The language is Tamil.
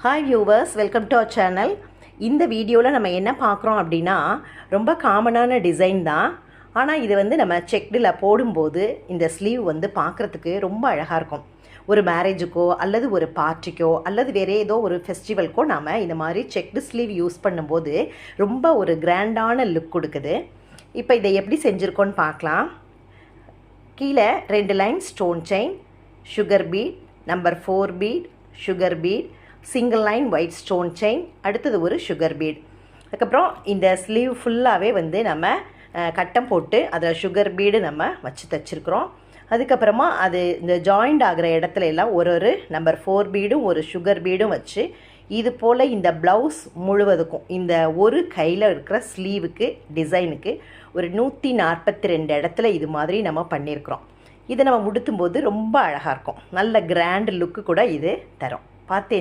Hi viewers, welcome to our channel. இந்த வீடியோவில் நம்ம என்ன பார்க்குறோம் அப்படின்னா, ரொம்ப காமனான டிசைன் தான். ஆனால் இது வந்து நம்ம செக்டில் போடும்போது இந்த ஸ்லீவ் வந்து பார்க்குறதுக்கு ரொம்ப அழகாக இருக்கும். ஒரு மேரேஜுக்கோ அல்லது ஒரு பார்ட்டிக்கோ அல்லது வேறு ஏதோ ஒரு ஃபெஸ்டிவல்க்கோ நாம் இந்த மாதிரி செக்டு ஸ்லீவ் யூஸ் பண்ணும்போது ரொம்ப ஒரு கிராண்டான லுக் கொடுக்குது. இப்போ இதை எப்படி செஞ்சுருக்கோன்னு பார்க்கலாம். கீழே 2 line stone chain, sugar bead, number 4 bead, sugar bead, single line white stone chain, அடுத்தது ஒரு சுகர் பீட். அதுக்கப்புறம் இந்த ஸ்லீவ் ஃபுல்லாகவே வந்து நம்ம கட்டம் போட்டு அதில் சுகர் பீடு நம்ம வச்சு தைச்சிருக்கிறோம். அதுக்கப்புறமா அது இந்த ஜாயிண்ட் ஆகிற இடத்துல எல்லாம் ஒரு நம்பர் 4 பீடும் ஒரு சுகர் பீடும் வச்சு இது போல் இந்த ப்ளவுஸ் முழுவதுக்கும் இந்த ஒரு கையில் இருக்கிற ஸ்லீவுக்கு டிசைனுக்கு ஒரு 142 இடத்துல இது மாதிரி நம்ம பண்ணியிருக்கிறோம். இதை நம்ம முடித்தும்போது ரொம்ப அழகாக இருக்கும். நல்ல கிராண்ட் லுக்கு கூட இது தரும். பார்த்து